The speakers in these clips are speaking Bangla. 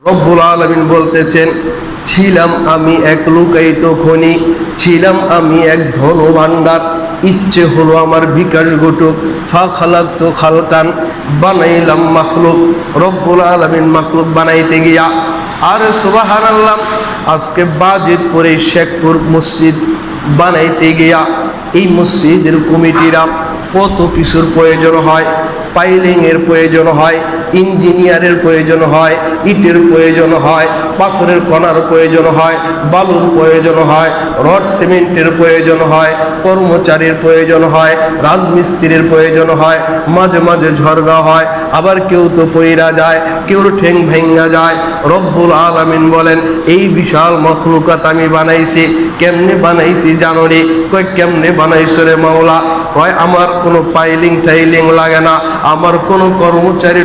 রব্বুল আলামিন বলতেছেন, ছিলাম আমি এক লুকায়িত খনি, ছিলাম আমি এক ধন ভাণ্ডার, ইচ্ছে হলো আমার বিকাশ ঘটুক, ফা খালাকতু খালকান, বানাইলাম মাখলুক। রব্বুল আলামিন মাখলুক বানাইতে গিয়া, আর সুবহানাল্লাহ, আজকে বাজিতপুরে শেখপুর মসজিদ বানাইতে গিয়া এই মসজিদের কমিটিরা কত কিছুর প্রয়োজন হয়, পাইলিংয়ের প্রয়োজন হয়, ইঞ্জিনিয়ারের প্রয়োজন হয়, ইটের প্রয়োজন হয়, পাথরের কণার প্রয়োজন হয়, বালুর প্রয়োজন হয়, রড সিমেন্টের প্রয়োজন হয়, কর্মচারীর প্রয়োজন হয়, রাজমিস্ত্রির প্রয়োজন হয়, মাঝে মাঝে ঝরগা হয়, আবার কেউ তো পইরা যায়, কেউ ঠ্যাং ভেঙ্গা যায়। রব্বুল আলামিন বলেন, এই বিশাল মখলুকাত আমি বানাইছি। কেমনে বানাইছি জানো রে? কয় কেমনে বানাইছো রে মাওলা? কয় আমার কোনো পাইলিং টাইলিং লাগে না, আমার কোনো কর্মচারী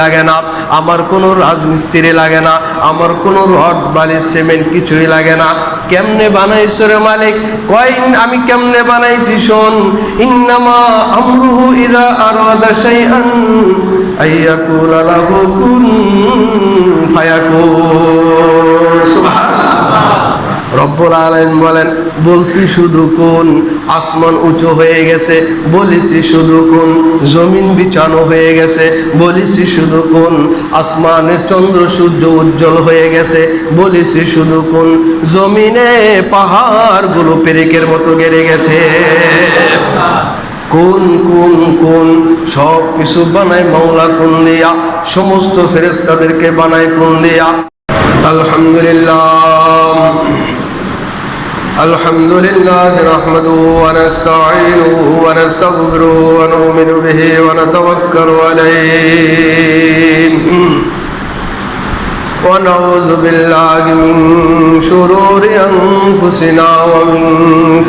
লাগে না, আমার কোনো রাজমিস্ত্রি লাগে না, আমার কোনো রড বালি সিমেন্ট কিছুই লাগে না। কেমনে বানাইছো রে মালিক? কয় আমি কেমনে বানাইছি শোন, ইন্নামা আমরুহু ইযা আরাদা শাইআন আইয়াকুলা লাহু কুন ফায়াকুন। সুবহানাল্লাহ। রব্বুল আলামিন বলেন, বলছি শুধু কোন, আসমান উঁচু হয়ে গেছে, বলেছি শুধু কোন, জমিন বিছানো হয়ে গেছে, বলেছি শুধু কোন, আসমানের চন্দ্র সূর্য উজ্জ্বল হয়ে গেছে, বলেছি শুধু কোন, জমিনে পাহাড়গুলো পেরেকের মতো গেড়ে গেছে। কোন কোন কোন সব কিছু বানায় মাওলা কোন দিয়া, সমস্ত ফেরেশতাদেরকে বানায় কোন দিয়া। আলহামদুলিল্লাহ, الحمد لله نحمده ونستعينه ونستغفره ونؤمن به ونتوكل عليه ونعوذ بالله من شرور أنفسنا ومن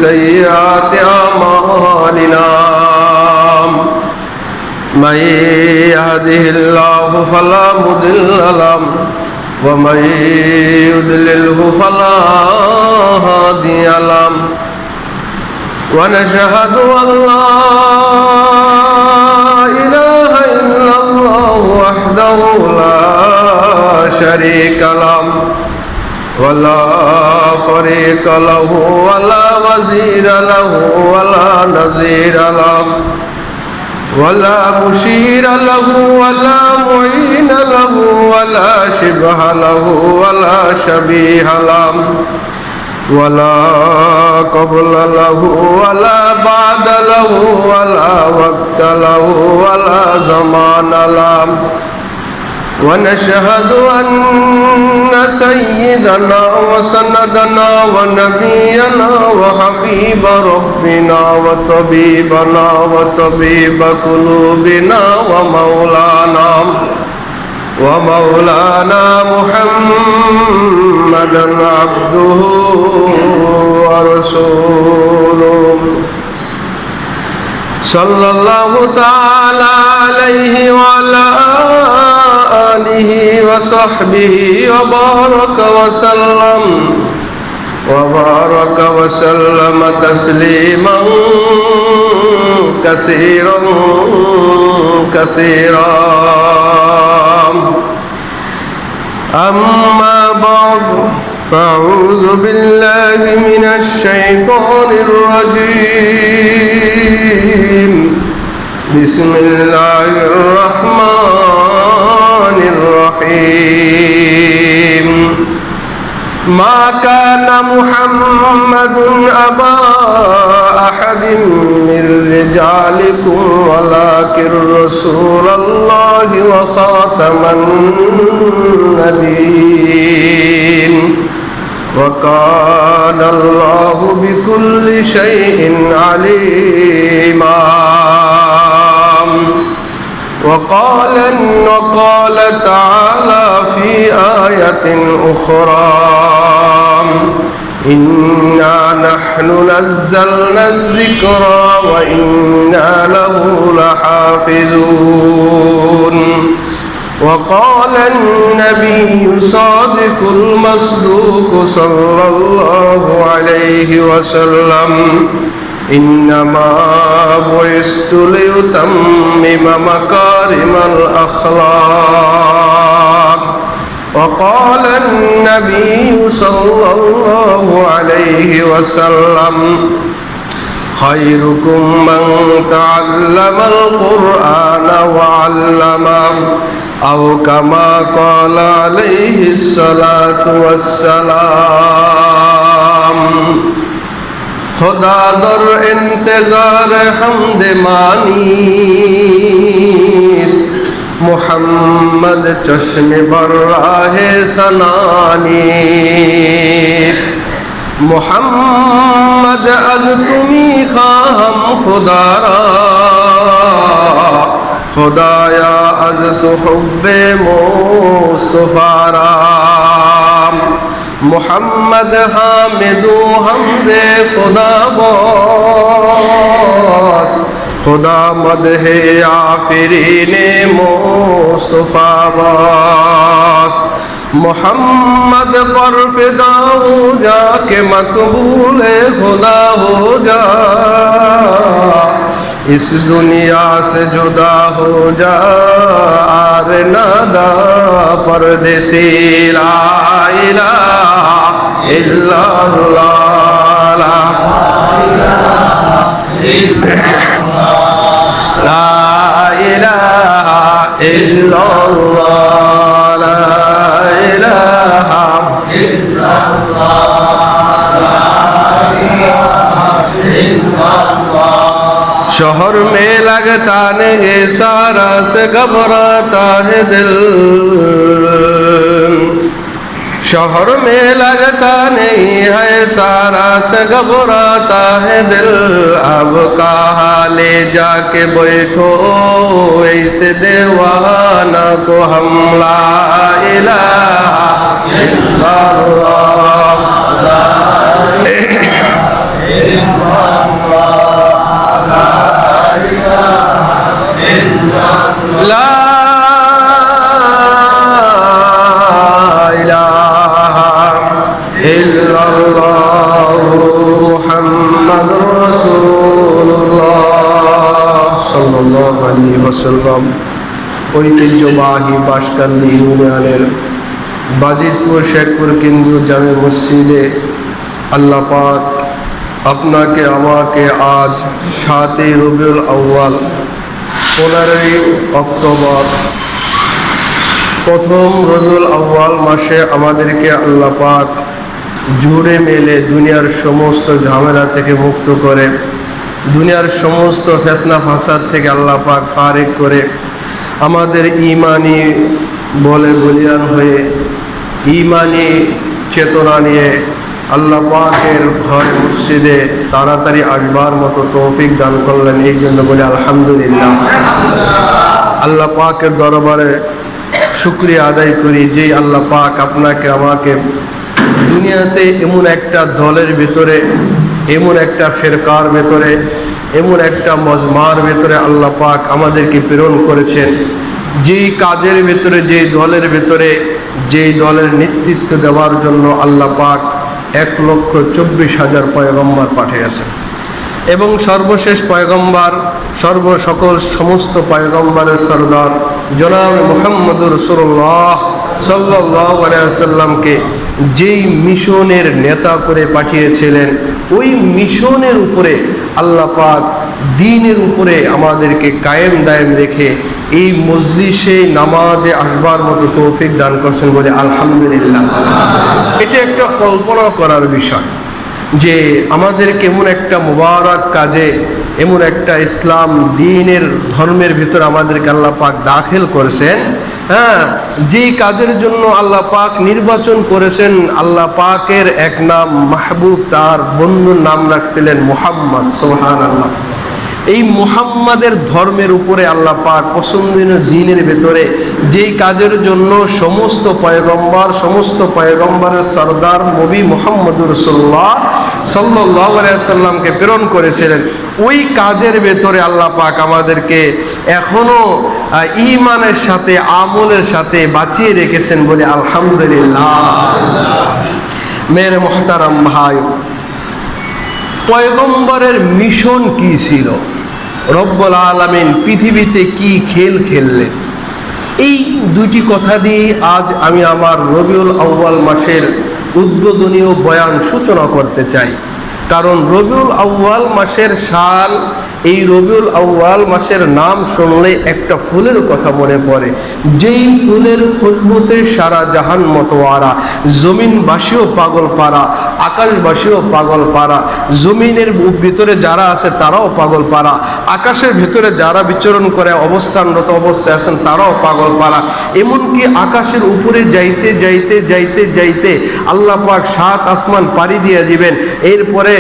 سيئات أعمالنا من يهده الله فلا مضل له ومن يضلله فلا هادي له ونشهد أن لا إله إلا الله وحده لا شريك له ولا فريق له ولا وزير له ولا نظير له ولا مشير له ولا معين له ولا شبه له ولا شبيه له ولا قبل له ولا بعد له ولا وقت له ولا زمان له ونشهد أن سيدنا وسندنا ونبينا وحبيب ربنا وطبيبنا وطبيب قلوبنا ومولانا محمدا عبده ورسوله صلى الله تعالى عليه وعلى آله وصحبه وبارك وسلم تسليما كثيرا أما بعد فأعوذ بالله من الشيطان الرجيم بسم الله الرحمن الرحيم ما كان محمد أبا أحد من رجالكم ولكن رسول الله وخاتم النبيين وكان الله بكل شيء عليما وقال تعالى في آية أخرى إنا نحن نزلنا الذكر وإنا له لحافظون وقال النبي صادق المصدوق صلى الله عليه وسلم إنما بعثت لأتمم مكارم الأخلاق وقال النبي صلى الله عليه وسلم خيركم من تعلم القرآن وعلمه أو كما قال عليه الصلاة والسلام खुदा दर इंतजार हमद मानीस मुहम्मद चश्म बर्राहे सनानीस मुहम्मद अज तुमी खाहम खुदारा खुदाया अज तो हुब्बे मुस्तफारा मुहम्मद हामिदू हमदे खुदा बॉस खुदा मदहे आफरीने मुस्तफा बॉस मुहम्मद पर फिदा हो जाके मकबूल खुदा हो जा इस दुनिया से जुदा हो जा आर नादा परदेसी ला इलाहा इल्लल्लाह ला इलाहा इल्लल्लाह ला इलाहा शहर में लगता नहीं सारा से घबराता है दिल शहर में लगता नहीं है सारा से घबराता है दिल अब कहाँ ले जाके बैठो ऐसे दीवाना को हम ला इलाहा इल्लल्लाह ला इलाहा इल्लल्लाह मुहम्मदुर রাসূলুল্লাহ সাল্লাল্লাহু আলাইহি ওয়াসাল্লাম ঐতিহ্যবাহী বাঁশকান্দি ইউনিয়নের বাজিতপুর শেখপুর কেন্দ্রীয় জামে মসজিদে আল্লাহ পাক আপনাকে আমাকে আজ 7 রবিউল আউয়াল 15 অক্টোবর প্রথম রবিউল আউয়াল মাসে আমাদেরকে আল্লাহ পাক জুড়ে মেলে দুনিয়ার সমস্ত ঝামেলা থেকে মুক্ত করে দুনিয়ার সমস্ত ফিতনা ফাসাদ থেকে আল্লাহ পাক ফারিগ করে আমাদের ঈমানি বলে বলিয়ান হয়ে ঈমানি চেতনা নিয়ে আল্লাহ পাকের ঘর মসজিদে তাড়াতাড়ি আসবার মতো তৌফিক দান করলেন এই জন্য বলে আলহামদুলিল্লাহ আল্লাহ পাকের দরবারে শুকরিয়া আদায় করি যে আল্লাহ পাক আপনাকে আমাকে দুনিয়াতে এমন একটা দলের ভিতরে এমন একটা ফিরকার ভিতরে এমন একটা মজমার ভিতরে আল্লাহ পাক আমাদেরকে প্রেরণ করেছেন যেই কাজের ভিতরে যেই দলের ভিতরে যেই দলের নেতৃত্ব দেওয়ার জন্য আল্লাহ পাক 1,24,000 পয়গম্বর পাঠিয়েছেন এবং সর্বশেষ পয়গম্বর সকল সমস্ত পয়গম্বরের সরদার জনাব মুহাম্মদুর রাসূলুল্লাহ সাল্লাল্লাহু আলাইহি ওয়াসাল্লামকে যেই মিশনের নেতা করে পাঠিয়েছিলেন ওই মিশনের উপরে আল্লাহ পাক দ্বীনের উপরে আমাদেরকে কায়েম দায়েম রেখে এই মজলিসে নামাজে আসবার মতো তৌফিক দান করছেন বলে আলহামদুলিল্লাহ এটা একটা কল্পনা করার বিষয় যে আমাদের কেমন একটা মুবারক কাজে এমন একটা ইসলাম দ্বীনের ধর্মের ভিতর আমাদেরকে আল্লাহ পাক দাখিল করেছেন হ্যাঁ যেই কাজের জন্য আল্লাহ পাক নির্বাচন করেছেন আল্লাহ পাকের এক নাম মাহবুব তার বন্ধুর নাম রাখছিলেন মুহাম্মদ সুবহানাল্লাহ এই মুহাম্মাদের ধর্মের উপরে আল্লাহ পাক পছন্দনীয় দ্বীনের ভিতরে যেই কাজের জন্য সমস্ত পয়গম্বরের সরদার নবী মুহাম্মদুর রাসূলুল্লাহ সাল্লাল্লাহু আলাইহি ওয়াসাল্লামকে প্রেরণ করেছিলেন ওই কাজের ভিতরে আল্লাহ পাক আমাদেরকে এখনো ঈমানের সাথে আমলের সাথে বাঁচিয়ে রেখেছেন বলে আলহামদুলিল্লাহ মেরে মুহতারাম ভাই পয়গম্বরের মিশন কি ছিল রব্বুল আলামিন পৃথিবীতে কি খেল খেললেন এই দুইটি কথা দিয়ে আজ আমি আমার রবিউল আউয়াল মাসের উদ্বোধনীয় বয়ান সূচনা করতে চাই। কারণ রবিউল আউয়াল মাসের শান, এই রবিউল আউয়াল মাসের নাম শুনলে একটা ফুলের কথা মনে পড়ে, যেই ফুলের খুশবুতে সারা জাহান মতোয়ারা, জমিনবাসীও পাগল পারা, আকাশবাসীও পাগল পারা, জমিনের ভিতরে যারা আছে তারাও পাগল পারা, আকাশের ভিতরে যারা বিচরণ করে অবস্থানরত অবস্থায় আছেন তারাও পাগল পারা। এমনকি আকাশের উপরে যাইতে যাইতে যাইতে যাইতে আল্লাহ পাক 7 আসমান পাড়ি দিয়ে দিবেন, এরপরে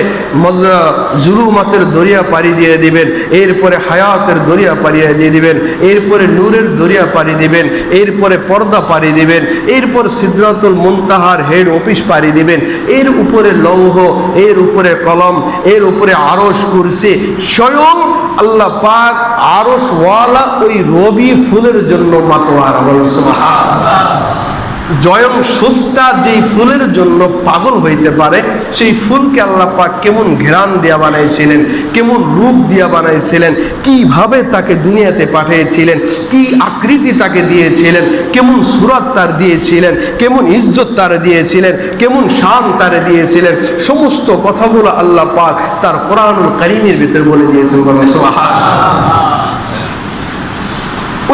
জুলুমাতের দরিয়া পাড়ি দিয়ে দিবেন, এরপরে হায়াতের দরিয়া পাড়িয়ে দিয়ে দিবেন, এরপরে নূরের দরিয়া পাড়ি দিবেন, এরপরে পর্দা পাড়ি দিবেন, এরপর সিদরাতুল মুনতাহার হেড অফিস পাড়ি দিবেন, এর উপরে লৌহ, এর উপরে কলম, এর উপরে আরশ কুরসি। স্বয়ং আল্লাহ পাক আরশওয়ালা ওই রবি ফুলের জন্য মাতোয়ারা, বলেন সুবহানাল্লাহ। জয়ং স্রষ্টা যেই ফুলের জন্য পাগল হইতে পারে, সেই ফুলকে আল্লাহ পাক কেমন ঘ্রাণ দিয়া বানাইছিলেন, কেমন রূপ দিয়া বানাইছিলেন, কিভাবে তাকে দুনিয়াতে পাঠিয়েছিলেন, কি আকৃতি তাকে দিয়েছিলেন, কেমন সুরাত তার দিয়েছিলেন, কেমন ইজ্জত তার দিয়েছিলেন, কেমন শান তার দিয়েছিলেন, সমস্ত কথাগুলো আল্লাহ পাক তার কোরআনুল কারীমের ভিতরে বলে দিয়েছেন, বলেন সুবহানাল্লাহ।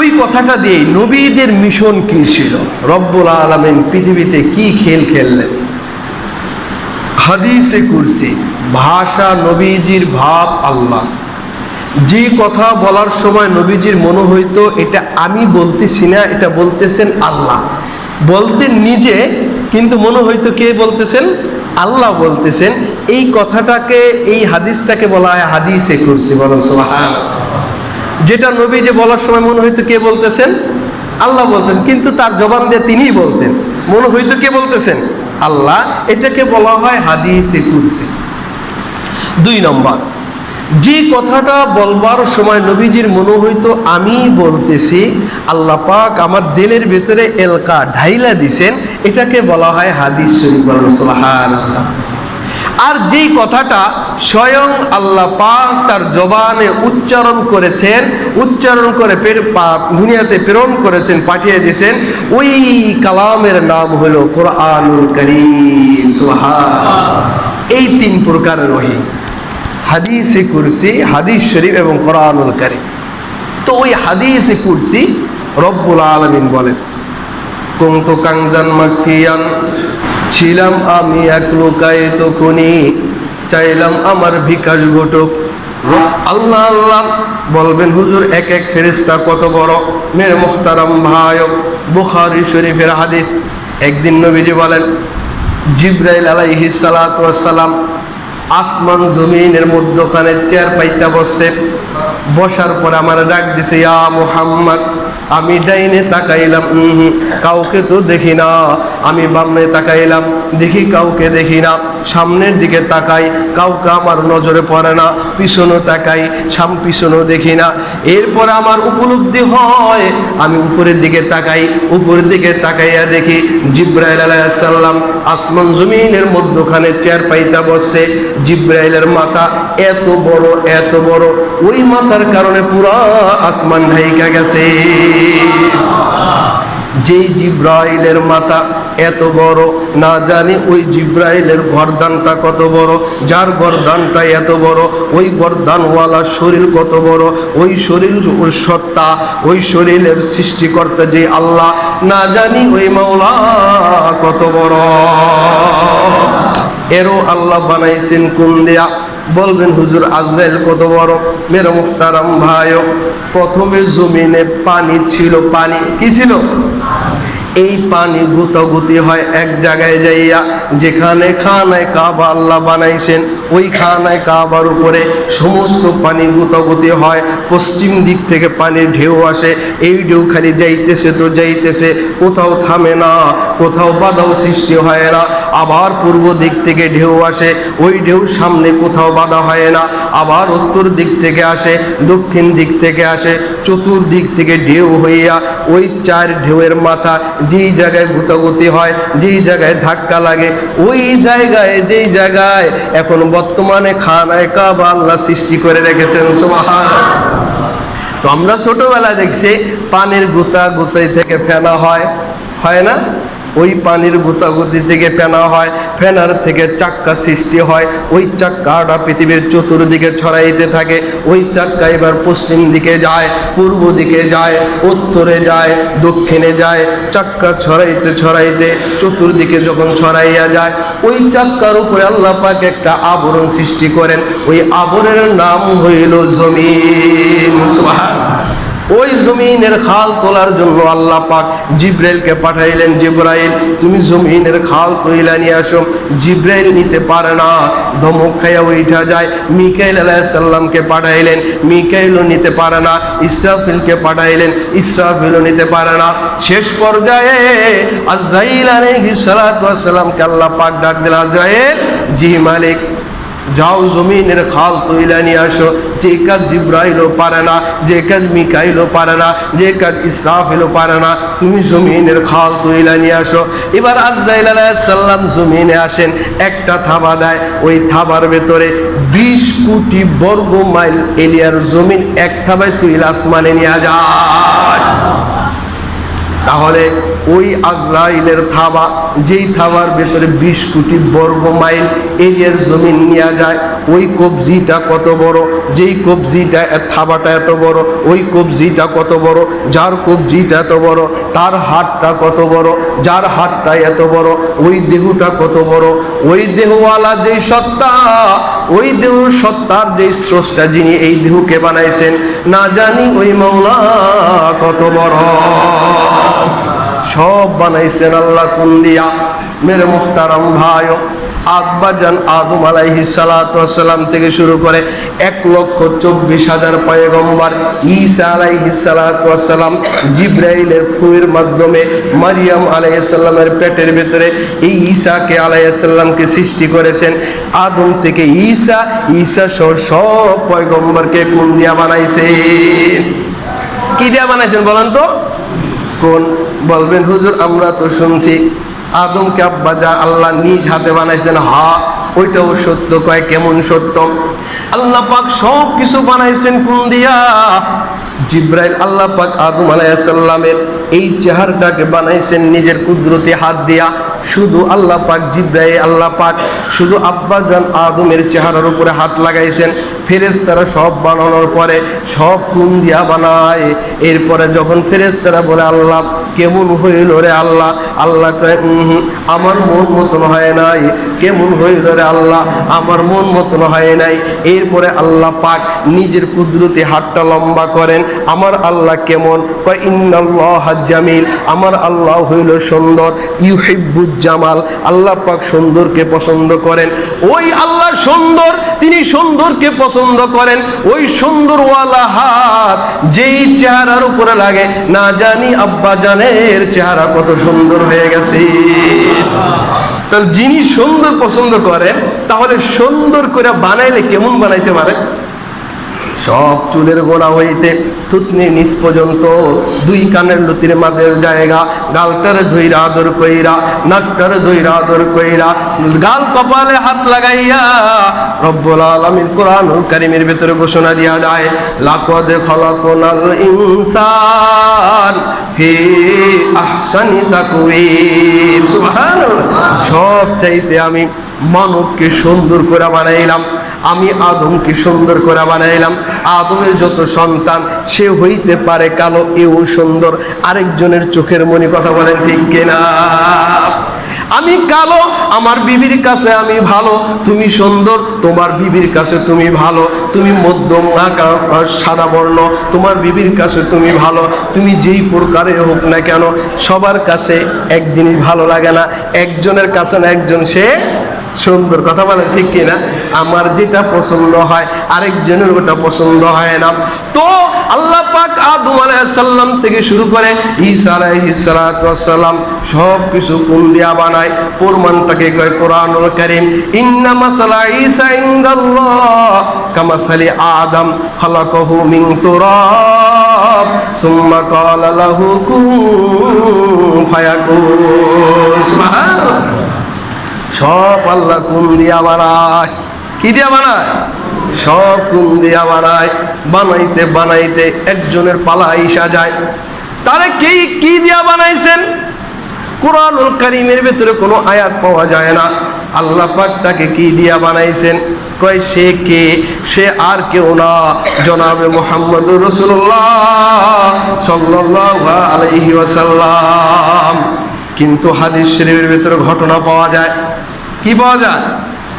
ওই কথাটা দিয়ে নবীদের মিশন কি ছিল, রব্বুল আলামিন পৃথিবীতে কি খেল খেললেন। হাদিসে কুরসি, ভাষা নবীজির, ভাব আল্লাহ। যে কথা বলার সময় নবীজির মনে হইতো এটা আমি বলতেছি না, এটা বলতেছেন আল্লাহ, বলতেন নিজে, কিন্তু মনে হইতো কে বলতেছেন, আল্লাহ বলতেছেন। এই কথাটাকে, এই হাদিসটাকে বলা হয় হাদিসে কুরসি, বলেন সুবহানাল্লাহ। যেটা নবী যে বলার সময় মনে হইতো কে বলতেছেন, আল্লাহ বলতেছেন, কিন্তু তার জবান দিয়ে তিনিই বলতেন, মনে হইতো কে বলতেছেন, আল্লাহ। এটাকে বলা হয় হাদিসে কুরসি। 2 নম্বর, যে কথাটা বলবার সময় নবীজির মনে হইতো আমি বলতেছি, আল্লাহ পাক আমার দিলের ভিতরে এলকা ঢাইলা দিছেন, এটাকে বলা হয় হাদিস শরীফ, বলেন সুবহানাল্লাহ। আর যেই কথাটা স্বয়ং আল্লাহ পাক তার জবানে উচ্চারণ করেছেন, উচ্চারণ করে দুনিয়াতে প্রেরণ করেছেন, পাঠিয়ে দিয়েছেন, ওই কালামের নাম হলো কোরআনুল কারীম, সুবহানাল্লাহ। এই 3 প্রকারের ওহী, হাদিসে কুরসি, হাদিস শরীফ এবং কোরআনুল কারীম। তো ওই হাদিসে কুরসি রব্বুল আলামিন বলেন, কুনতু কানজান মাখফিয়ান, ছিলাম আমি এক লুকায়িত খনি, চাইলাম আমার বিকাশ ঘটুক। আল্লাহ আল্লাহ বলবেন, হুজুর এক এক ফেরেশতা কত বড়। মেরে মুহতারাম ভাই, বুখারী শরীফের হাদিস। একদিন নবীজি বলেন, জিবরাইল আলাইহিস সালাতু ওয়াস সালাম আসমান জমিনের মধ্যখানে চেয়ার পাইতা বসছে, বসার পর আমার ডাক দিছে, ইয়া মুহাম্মদ। আমি ডাইনে তাকাইলাম, কাউকে তো দেখি না। আমি বামে তাকাইলাম, দেখি কাউকে দেখি না। সামনের দিকে তাকাই, কাউকে আমার নজরে পড়ে না। পিছনে তাকাই, পিছনেও দেখি না। এরপরে আমার উপলব্ধি হয়, আমি উপরের দিকে তাকাই, উপরের দিকে তাকাইয়া দেখি জিবরাইল আলাইহিস সালাম আসমান জমিনের মধ্যখানে চেয়ার পাইতা বসছে। জিবরাইলের মাথা এত বড়, এত বড়, ওই মাথার কারণে পুরা আসমান ঢাইকা গেছে। যেই জিব্রাইলের মাথা এত বড়, না জানি ওই জিব্রাইলের গর্দানটা কত বড়, যার গর্দানটা এত বড়, ওই গর্দানওয়ালা শরীর কত বড়, ওই শরীর, ওই সত্তা, ওই শরীরের সৃষ্টিকর্তা যে আল্লাহ, না জানি ওই মাওলা কত বড়। এরও আল্লাহ বানাইছেন কোন দেয়া? বলবেন হুজুর আজরাইল কত বড়। মেরে মুহতারাম ভাই, প্রথমে জমিনে পানি ছিল। পানি কি ছিল? এই পানি গুতাগুতি হয় এক জায়গায় যাইয়া, যেখানে খানায় কাবা আল্লাহ বানাইছেন, ওই খানায় কাবার উপরে সমস্ত পানি গুতাগুতি হয়। পশ্চিম দিক থেকে পানির ঢেউ আসে, এই ঢেউ খালি যাইতেছে তো যাইতেছে, কোথাও থামে না, কোথাও বাধাও সৃষ্টি হয় না। আবার পূর্ব দিক থেকে ঢেউ আসে, ওই ঢেউ সামনে কোথাও বাধা হয় না। আবার উত্তর দিক থেকে আসে, দক্ষিণ দিক থেকে আসে, চতুর্দিক থেকে ঢেউ হইয়া ওই 4 ঢেউয়ের মাথা যেই জায়গায় গুতাগুতি হয়, যেই জায়গায় ধাক্কা লাগে, ওই জায়গায়, যেই জায়গায় এখন বর্তমানে খানায় কাবা আল্লাহ সৃষ্টি করে রেখেছেন, সুবহানাল্লাহ। তো আমরা ছোটবেলায় দেখছি পানির গুতাগুতি থেকে ফেনা হয়, হয় না? ওই পানির গুতাগুতি থেকে ফেনা হয়, ফেনার থেকে চাক্কা সৃষ্টি হয়, ওই চাক্কাটা পৃথিবীর চতুর্দিকে ছড়াইতে থাকে। ওই চাক্কা এবার পশ্চিম দিকে যায়, পূর্ব দিকে যায়, উত্তরে যায়, দক্ষিণে যায়। চাক্কা ছড়াইতে ছড়াইতে চতুর্দিকে যখন ছড়াইয়া যায়, ওই চাক্কার উপরে আল্লাহ পাক একটা আবরণ সৃষ্টি করেন। ওই আবরণের নাম হইল জমিন। সুবহানাল্লাহ। ওই জমিনের খাল তোলার জন্য আল্লাহ পাক জিব্রাইলকে পাঠাইলেন, জিব্রাইল তুমি জমিনের খাল তৈলা নিয়ে আসো। জিব্রাইল নিতে পারে না, ধমক খাইয়া উঠা যায়। মিকাইল আলাইহিস সালামকে পাঠাইলেন, মিকাইলও নিতে পারে না। ইসরাফিলকে পাঠাইলেন, ইসরাফিলও নিতে পারে না। শেষ পর্যায়ে আজরাইল আলাইহিস সালাতু ওয়াস সালামকে আল্লাহ পাক ডাক দিলেন, আজরাইল জি মালিক, যাও জমিনের খাল তৈলা নিয়ে আসো। যে কাজ জিব্রাইলও পারে না, যে কাজ মিকাইলও পারে না, যে কাজ ইসরাফিলও পারে না, তুমি জমিনের খাল তৈলা নিয়ে আসো। এবার আজরাইল আলাইহিস সালাম জমিনে আসেন, একটা থাবা দেয়। ওই থাবার ভেতরে 20 কোটি বর্গ মাইল এরিয়ার জমিন এক থাবায় তৈলা আসমানে নিয়ে যায়। তাহলে ওই আজরাইলের থাবা, যেই থাবার ভেতরে 20 কোটি বর্গ মাইল এরিয়ার জমিন নিয়ে যায়, ওই কবজিটা কত বড়, যেই কবজিটা থাবাটা এত বড়, ওই কবজিটা কত বড়, যার কবজিটা এত বড়, তার হাতটা কত বড়, যার হাতটা এত বড়, ওই দেহটা কত বড়, ওই দেহওয়ালা যেই সত্তা, ওই দেহ সত্তার যেই স্রষ্টা, যিনি এই দেহকে বানাইছেন, না জানি ওই মাওলা কত বড়। সব বানাইছেন আল্লাহ কোন দিয়া? মেরে মুহতারাম ভাই, আব্বাজান আদম আলাইহিস সালাতু ওয়াস সালাম থেকে শুরু করে 1,24,000 পয়গম্বর, ঈসা আলাইহিস সালাতু ওয়াস সালাম জিব্রাইলের ফুয়ের মাধ্যমে মারিয়াম আলাইহিস সালামের পেটের ভিতরে এই ঈসাকে আলাইহিস সালামকে সৃষ্টি করেছেন। আদম থেকে ঈসা, ঈসা সহ সব পয়গম্বরকে কোন দিয়া বানাইছেন? কি দিয়া বানাইছেন বলেন তো? কোন? বলবেন হুজুর আমরা তো শুনছি আদমকে আব্বাজান আল্লাহ নিজ হাতে বানাইছেন। হা, ওইটাও সত্য। কয় কেমন সত্য? আল্লাহ পাক সব কিছু বানাইছেন কোন দিয়া? জিব্রাইল আল্লাহ পাক আদম আলাইহিস সালামের এই চেহারাটাকে বানাইছেন নিজের কুদরতি হাত দিয়া। শুধু আল্লাহ পাক জিব্রাইল, আল্লাহ পাক শুধু আব্বাজান আদমের চেহারার উপরে হাত লাগাইছেন। ফেরেশতারা সব বানানোর পরে সব কোন দিয়া বানায়। এরপরে যখন ফেরেশতারা বলে আল্লাহ কেমন হইল রে আল্লাহ, আল্লাহ কয় আমার মন মতন হয় নাই। কেমন হইল রে আল্লাহ, আমার মন মতন হয় নাই। এরপরে আল্লাহ পাক নিজের কুদরতি হাতটা লম্বা করেন। আমার আল্লাহ কেমন? কয় ইন্নাল্লাহা জামিল, আমার আল্লাহ হইল সুন্দর। ইউহিব্বুজ জামাল, আল্লাহ পাক সুন্দরকে পছন্দ করেন। ওই আল্লাহ সুন্দর, তিনি সুন্দরকে পছন্দ করেন। ওই সুন্দরওয়ালা হাত যেই চেহারার উপরে লাগে, না জানি আব্বা জানের চেহারা কত সুন্দর হয়ে গেছে। তাহলে যিনি সুন্দর পছন্দ করেন, তাহলে সুন্দর করে বানাইলে কেমন বানাইতে পারে? সব চুলের গোড়া হইতে থুতনির নিচ পর্যন্ত, 2 কানের লতির মাঝের জায়গা, গালটারে ধইরা আদর কইরা, নাকটারে ধইরা আদর কইরা, গাল কপালে হাত লাগাইয়া রব্বুল আলামিন কোরআনুল কারীমের ভিতরে ঘোষণা দিয়া যায়, লাকাদ খালাকনাল ইনসান ফি আহসানি তাকওয়িম। সুবহানাল্লাহ। সব চাইতে আমি মানবকে সুন্দর করে বানাইলাম, আমি আদমকে সুন্দর করে বানাইলাম। আদমের যত সন্তান, সে হইতে পারে কালো, এও সুন্দর। আরেকজনের চোখের মনি, কথা বলেন ঠিক কিনা? আমি কালো, আমার বিবির কাছে আমি ভালো। তুমি সুন্দর, তোমার বিবির কাছে তুমি ভালো। তুমি মধ্যম সাদা বর্ণ, তোমার বিবির কাছে তুমি ভালো। তুমি যেই প্রকারে হোক না কেন, সবার কাছে এক জিনিস ভালো লাগে না, একজনের কাছে না একজন সে সুন্দর। কথা বলেন ঠিক কিনা? আমার যেটা পছন্দ হয় আরেকজনের ওটা পছন্দ হয় না। তো আল্লাহ পাক আদম আলাইহিস সালাম থেকে শুরু করে ঈসা আলাইহিস সালাতু ওয়াস সালাম সব কিছু কোন দিয়া বানায়? প্রমাণটাকে কয় কোরআনুল কারীম, ইন্না মাসালা ঈসা ইনদাল্লাহ কামাসালি আদম খালাকাহু মিন তুরাব সুম্মা ক্বালা লাহু কুন ফায়াকুন। সুবহানাল্লাহ। সব আল্লাহ কোন দিয়া বানায়? কি দিয়া বানায়? সব কোন দিয়া বানায়, বানাইতে বানাইতে একজনের পালা আইসা যায়। তারা কি দিয়া বানাইছেন? কুরআনুল কারীমের ভিতরে কোনো আয়াত পাওয়া যায় না। আল্লাহ পাক তাকে কি দিয়া বানাইছেন? কয় সে কে? সে আর কেউ না, জনাবে মুহাম্মদুর রাসূলুল্লাহ সাল্লাল্লাহু আলাইহি ওয়াসাল্লাম। কিন্তু হাদিস শরীফের ভিতরে ঘটনা পাওয়া যায়। কি পাওয়া যায়?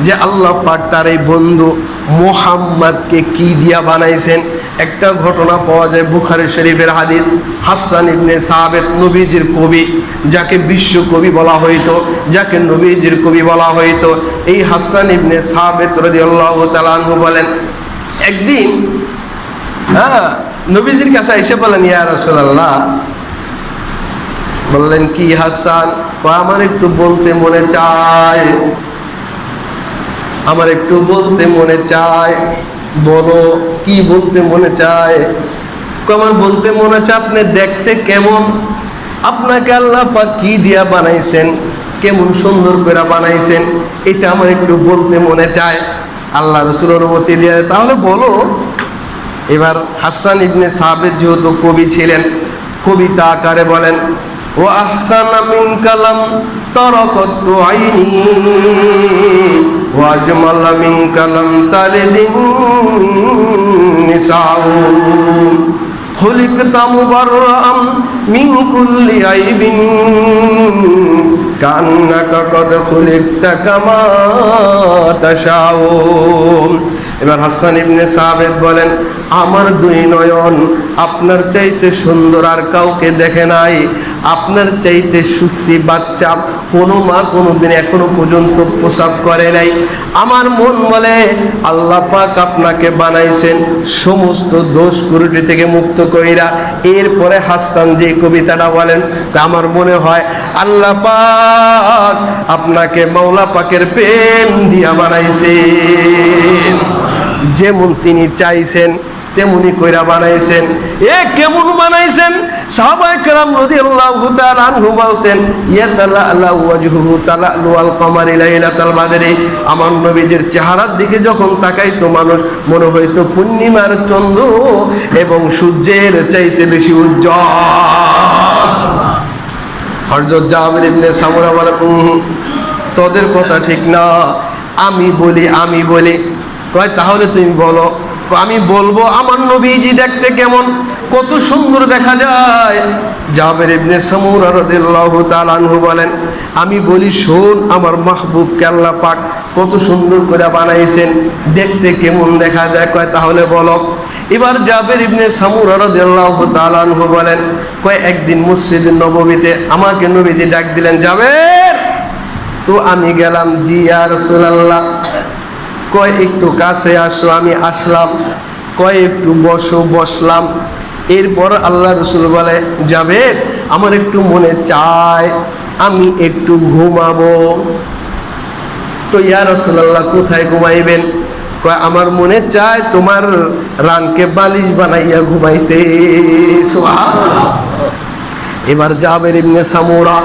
যে আল্লাহ পাক তার এই বন্ধু মুহাম্মদকে কি দিয়া বানাইছেন। একটা ঘটনা পাওয়া যায় বুখারী শরীফের হাদিস। হাসান ইবনে সাবিত, নবীজির কবি, যাকে বিশ্ব কবি বলা হইতো, যাকে নবীজির কবি বলা হইতো, এই হাসান ইবনে সাবিত রাদিয়াল্লাহু তাআলা আনহু বলেন, একদিন নবীজির কাছে এসে বলেন, ইয়া রাসূলুল্লাহ, বললেন কি হাসান? আমার একটু বলতে মনে চায়, আমার একটু বলতে মনে চায়। বলো, কি বলতে মনে চায়? আমার বলতে মনে চায় আপনি দেখতে কেমন, আপনাকে আল্লাহ পাক কি দিয়া বানাইছেন, কেমন সুন্দর করে বানাইছেন, এটা আমার একটু বলতে মনে চায়। আল্লাহ রাসূল অনুমতি দিয়ে, তাহলে বলো। এবার হাসান ইবনে সাবিত যেহেতু কবি ছিলেন, কবিতা আকারে বলেন, ও আহসানা মিন কালাম তারাকাতু আইনি ওয়া আজমালা মিন কালাম তালিদিন নিসাউ খুলিকতা মুবাররাম মিন কুল্লি আইবিন কান্নাকা কদ খুলিকতা কামা তাশাউ। এবার হাসান ইবনে সাবিত বলেন, আমার দুই নয়ন আপনার চাইতে সুন্দর আর কাউকে দেখে নাই, আপনার চাইতে সুশ্রী বাচ্চা কোনো মা কোনোদিন এখনো পর্যন্ত প্রসাব করে নাই। আমার মন বলে আল্লাহ পাক আপনাকে বানাইছেন সমস্ত দোষ ত্রুটি থেকে মুক্ত কইরা। এরপরে হাসান যে কবিতাটা বলেন, আমার মনে হয় আল্লাহ পাক আপনাকে মাওলা পাকের প্রেম দিয়া বানাইছেন, যেমন তিনি চাইছেন তেমনি কইরা বানাইছেন। কেমন বানাইছেন? সাহাবায়ে কেরাম রাদিয়াল্লাহু তাআলা আনহু বলতেন, ইয়াতালাআলা ওয়াজহুহু তালাআলুল কমারি লাইলাতাল বাদরি। আমার নবীজির চেহারার দিকে যখন তাকাইতো মানুষ, মনে হইতো পূর্ণিমার চন্দ্র এবং সূর্যের চাইতে বেশি উজ্জ্বল। হযরত জাবির ইবনে সামুরা বলে, তোদের কথা ঠিক না, আমি বলি। কয় তাহলে তুমি বলো। আমি বলবো আমার নবীজি দেখতে কেমন, কত সুন্দর দেখা যায়। জাবির ইবনে সামুরা রাদিয়াল্লাহু তাআলা আনহু বলেন, আমি বলি শোন, আমার মাহবুবকে আল্লাহ পাক কত সুন্দর করে বানাইছেন, দেখতে কেমন দেখা যায়। কয় তাহলে বলো। এবার জাবির ইবনে সামুরা রাদিয়াল্লাহু তাআলা আনহু বলেন, কয় একদিন মসজিদে নববীতে আমাকে নবীজি ডাক দিলেন, জাবির। তো আমি গেলাম, জি ইয়া রাসূলুল্লাহ। কয় একটু কাছে আসো, আমি আসলাম। কয় একটু বসো, বসলাম। এরপর আল্লাহ রাসূল বলে, জাবের আমার একটু মনে চায় আমি একটু ঘুমাবো। তো ইয়া রাসূলুল্লাহ কোথায় ঘুমাইবেন? কয় আমার মনে চায় তোমার রানকে বালিশ বানাইয়া ঘুমাইতে। সুবহানাল্লাহ। এবার জাবের ইবনে সামুরা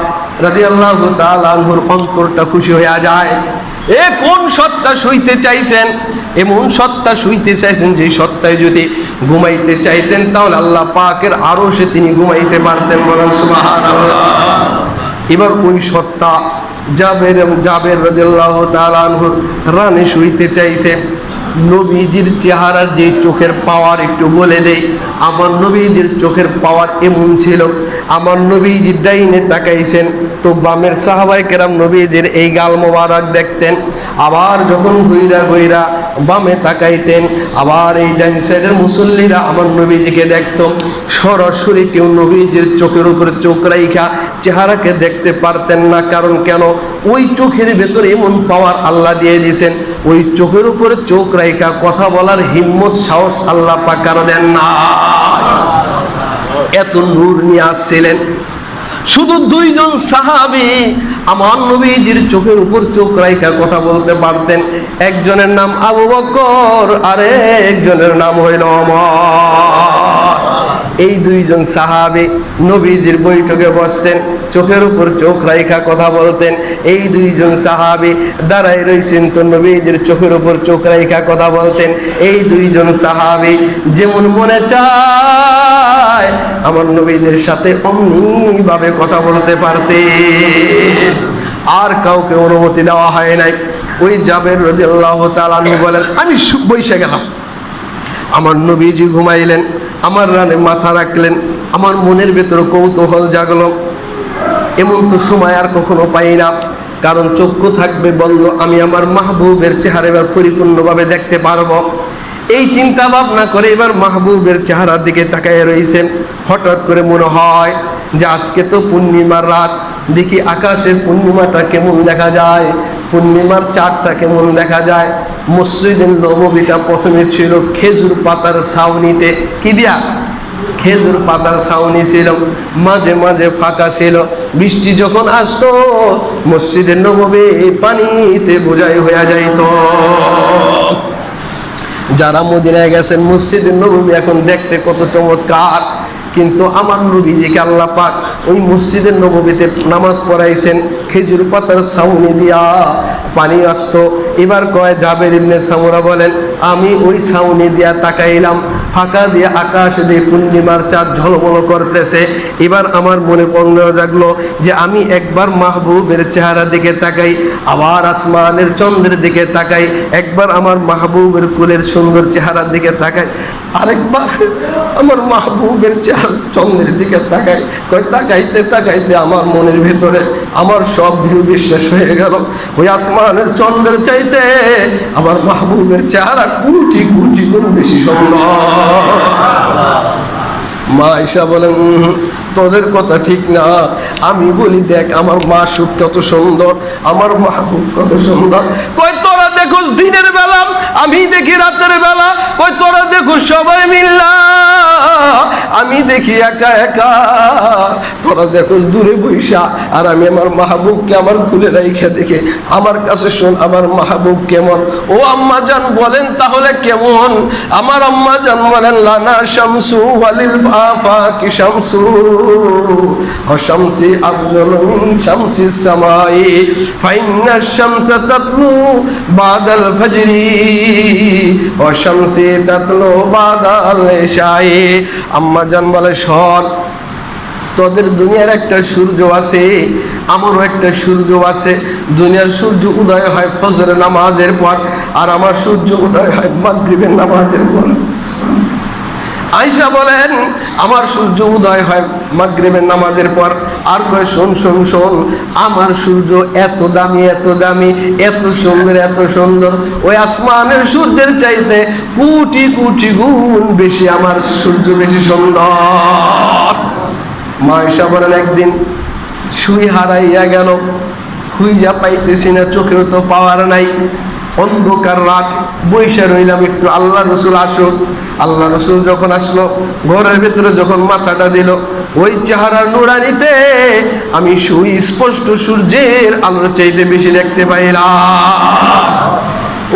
রাদিয়াল্লাহু তাআলা আনহুর অন্তরটা খুশি হয়ে যায়। কোন সত্তা শুইতে চাইছেন? এমন সত্তা শুইতে চাইছেন যে সত্তায় যদি ঘুমাইতে চাইতেন তাহলে আল্লাহ পাকের আরশে তিনি ঘুমাইতে পারতেন। বলেন সুবহানাল্লাহ। এবার ওই সত্তা জাবের রাদিয়াল্লাহু তাআলা আনহুর রানে শুইতে চাইছে। নবীজির চেহারার যে চোখের পাওয়ার একটু বলে দেই। আমার নবীজির চোখের পাওয়ার এমন ছিল, আমার নবীজি ডাইনে তাকাইছেন তো বামের সাহাবায়ে কেরাম নবীজির এই গাল মোবারক দেখতেন। আবার যখন ঘুইরা বামে তাকাইতেন, আবার এই ডাইন সাইডের মুসল্লিরা আমার নবীজিকে দেখত। সরাসরি কেউ নবীজির চোখের উপরে চোখ রাইখা চেহারাকে দেখতে পারতেন না। কারণ কেন? ওই চোখের ভেতরে এমন পাওয়ার আল্লাহ দিয়ে দিয়েছেন, ওই চোখের উপরে চোখ রাইখা কথা বলার হিম্মত সাহস আল্লাহ পাক কারো দেন না। এত নূর নিয়ে আসছিলেন। শুধু দুইজন সাহাবী আমার নবীজির চোখের উপর চোখ রাইখা কথা বলতে পারতেন। একজনের নাম আবু বকর, আর একজনের নাম হইল ওমর। এই দুইজন সাহাবী নবীজির বৈঠকে বসতেন, চোখের উপর চোখ রাইখা কথা বলতেন। এই দুইজন সাহাবী দাঁড়ায় রইছেন তো নবীজির চোখের উপর চোখ রাইখা কথা বলতেন। এই দুইজন সাহাবী যেমন মনে চায় আমার নবীদের সাথে অমনি ভাবে কথা বলতে পারতেন, আর কাউকে অনুমতি দেওয়া হয় নাই। ওই জাবের রাদিয়াল্লাহু তাআলা আনহু বলেন, আমি বইসা গেলাম, আমার নবীজি ঘুমাইলেন, আমার রানে মাথা রাখলেন, আমার মনের ভেতরে কৌতূহল জাগলো। এমন তো সময় আর কখনো পাই না, কারণ চক্ষু থাকবে বন্ধ, আমি আমার মাহবুবের চেহারা এবার পরিপূর্ণভাবে দেখতে পারবো। এই চিন্তা ভাবনা করে এবার মাহবুবের চেহারার দিকে তাকায় রয়েছেন। হঠাৎ করে মনে হয় যে আজকে তো পূর্ণিমার রাত, দেখি আকাশের পূর্ণিমাটা কেমন দেখা যায়, পূর্ণিমার চাঁদটা কেমন দেখা যায়। মসজিদে নববীটা প্রথমে ছিল খেজুর পাতার ছাউনিতে, কি দিয়া? খেজুর পাতার ছাউনি ছিল, মাঝে মাঝে ফাঁকা ছিল। বৃষ্টি যখন আসতো মসজিদে নববী পানিতে বোঝাই হয়ে যাইত। যারা মদিনায় গেছেন মসজিদে নববী এখন দেখতে কত চমৎকার, কিন্তু আমার নবীজিকে আল্লাহ পাক ওই মসজিদের নববীতে নামাজ পড়াইছেন, খেজুর পাতার ছাউনি দিয়া পানি আসতো। এবার কয় জাবের ইবনে সামুরা বলেন, আমি ওই ছাউনি দিয়া তাকাইলাম, ফাঁকা দিয়ে আকাশ দিয়ে পূর্ণিমার চাঁদ ঝলমল করতেছে। এবার আমার মনে সন্দেহ জাগলো যে আমি একবার মাহবুবের চেহারার দিকে তাকাই, আবার আসমানের চন্দ্রের দিকে তাকাই, একবার আমার মাহবুবের কুলের সুন্দর চেহারার দিকে তাকাই, আরেকবার আমার মাহবুবের চন্দ্রের দিকে তাকাই। তাকাইতে তাকাইতে আমার মনের ভেতরে আমার সব ভীরু বিশ্বাস হয়ে গেল, ওই আসমানের চন্দ্রের চাইতে আমার মাহবুবের চেহারা কোটি কোটি গুণ বেশি সুন্দর। মা আয়েশা বলেন, তোদের কথা ঠিক না। আমি বলি, দেখ আমার মাসুক কত সুন্দর, আমার মাহবুব কত সুন্দর। কই তোরা দেখোস দিনের বেলা, আমি দেখি রাতের বেলা। কই তোরা দেখোস সবাই মিল্লা, আমি দেখি একা একা। তোরা দেখোস দূরে বৈশা, আর আমি আমার মাহবুবকে আমার কুলে রাইখা দেখে আমার কাছে শোন আমার মাহবুব কেমন। ও আম্মা জান বলেন তাহলে কেমন? আমার আম্মা জান বলেন, লানা শামসু ওয়ালিল আফাকি শামসু ওয়া শামসি আফজালু মিন শামসিস সামাই ফাইন্না শামসা তাতলু বাদাল ফাজরি ওয়া শামসি তাতলু বাদাল ইশাই। আম্মা জান বলে, শোন, তোদের দুনিয়ার একটা সূর্য আছে, আমারও একটা সূর্য আছে। দুনিয়ার সূর্য উদয় হয় ফজরের নামাজের পর, আর আমার সূর্য উদয় হয় মাগরিবের নামাজের পর। আয়েশা বলেন, আমার সূর্য উদয় হয় মাগরিবের নামাজের পর। আর কয়, শোন শোন শোন, আমার সূর্য এত দামি এত দামি, এত সুন্দর এত সুন্দর, ওই আসমানের সূর্যের চাইতে কোটি কোটি গুণ বেশি আমার সূর্য বেশি সুন্দর। মা আয়েশা বলেন, একদিন সুই হারাইয়া গেল, খুঁজা পাইতেছি না, চোখেও তো পাওয়ার নাই। অন্ধকার রাত, বইসা রইলাম একটু আল্লাহ রসুল আসুক। আল্লাহ রসুল যখন আসলো, ঘরের ভেতরে যখন মাথাটা দিল, ওই চেহারার নুরানিতে আমি সুস্পষ্ট সূর্যের আলোর চাইতে বেশি দেখতে পাইলাম।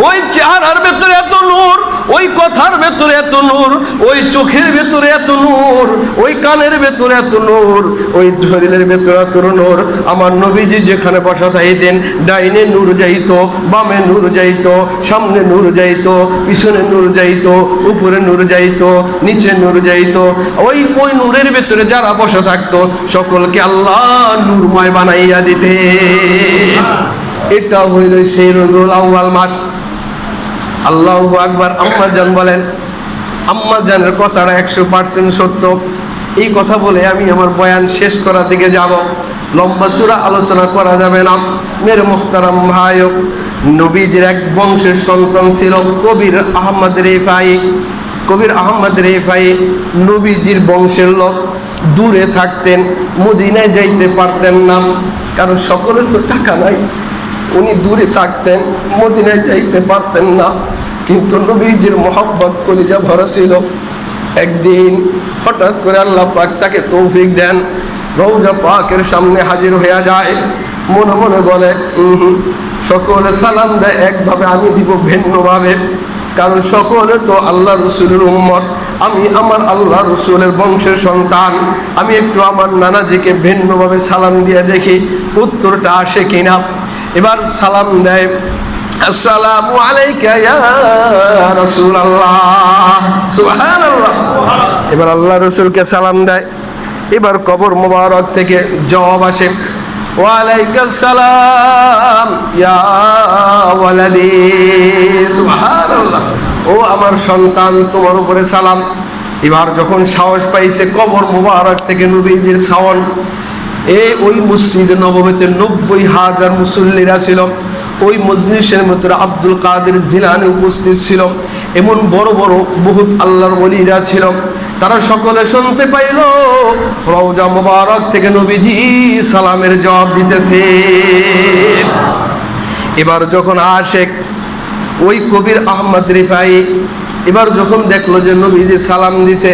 ওই চেহারার ভেতরে এত নূর, ওই কথার ভেতরে এত নূর, ওই চোখের ভেতরে এত নূর, ওই কানের ভেতরে এত নূর, ওই শরীরের ভেতরে এত নূর। আমার নবীজি যেখানে বসা থাকতেন, ডাইনে নূর যাইতো, বামে নূর যাইতো, সামনে নূর যাইতো, পিছনে নূর যাইতো, উপরে নূর যাইতো, নিচে নূর যাইতো। ওই ওই নূরের ভেতরে যারা বসা থাকতো সকলকে আল্লাহ নূরময় বানাইয়া দিতে। এটা হইল সেই রবিউল আউয়াল মাস। আল্লাহু আকবার। আম্মা জান বলেন, আম্মা জানের কথাটা 100% সত্য। এই কথা বলে আমি আমার বয়ান শেষ করার দিকে যাব, লম্বা চূড়া আলোচনা করা যাবে না। মেরে মুহতারাম ভাই, নবীজির এক বংশের সন্তান ছিল কবির আহমদ রেফাই। কবির আহমদ রেফাই নবীজির বংশের লোক, দূরে থাকতেন, মদিনায় যাইতে পারতেন না, কারণ সকলের তো টাকা নাই। উনি দূরে থাকতেন, মদিনায় যাইতে পারতেন না, কিন্তু নবীজির মোহাব্বত কলিজা ভরা ছিল। একদিন হঠাৎ করে আল্লাহ পাক তাকে তৌফিক দেন, রওজা পাকের সামনে হাজির হয়ে যায়। মনে মনে বলে, সকলে সালাম দেয় একভাবে, আমি দিব ভিন্নভাবে, কারণ সকলে তো আল্লাহ রসুলের উম্মত। আমি আমার আল্লাহ রসুলের বংশের সন্তান, আমি একটু আমার নানাজিকে ভিন্নভাবে সালাম দিয়ে দেখি উত্তরটা আসে কিনা। এবার সালাম দেয়, আসসালামু আলাইকা ইয়া রাসূলুল্লাহ, সুবহানাল্লাহ। এবার আল্লাহ রসুলকে সালাম দেয়। এবার কবর মোবারক থেকে জবাব আসে, ওয়ালাইকুম সালাম ইয়া ওয়ালাদি, সুবহানাল্লাহ, ও আমার সন্তান তোমার উপরে সালাম। এবার যখন সাহস পাইছে কবর মোবারক থেকে নবীজির সাওয়াল, ওই মসজিদ নববীতে 90,000 মুসল্লিরা ছিল। ওই মজলিসের মধ্যে আব্দুল কাদের জিলানী উপস্থিত ছিল, এমন বড় বড় বহুত আল্লাহর ওলিরা ছিল। তারা সকলে শুনতে পাইল রওজা মুবারক থেকে নবীজি সালামের জবাব দিতেছে। এবার যখন আশেক ওই কবির আহমদ রিফাই এবার যখন দেখলো যে নবীজি সালাম দিছে,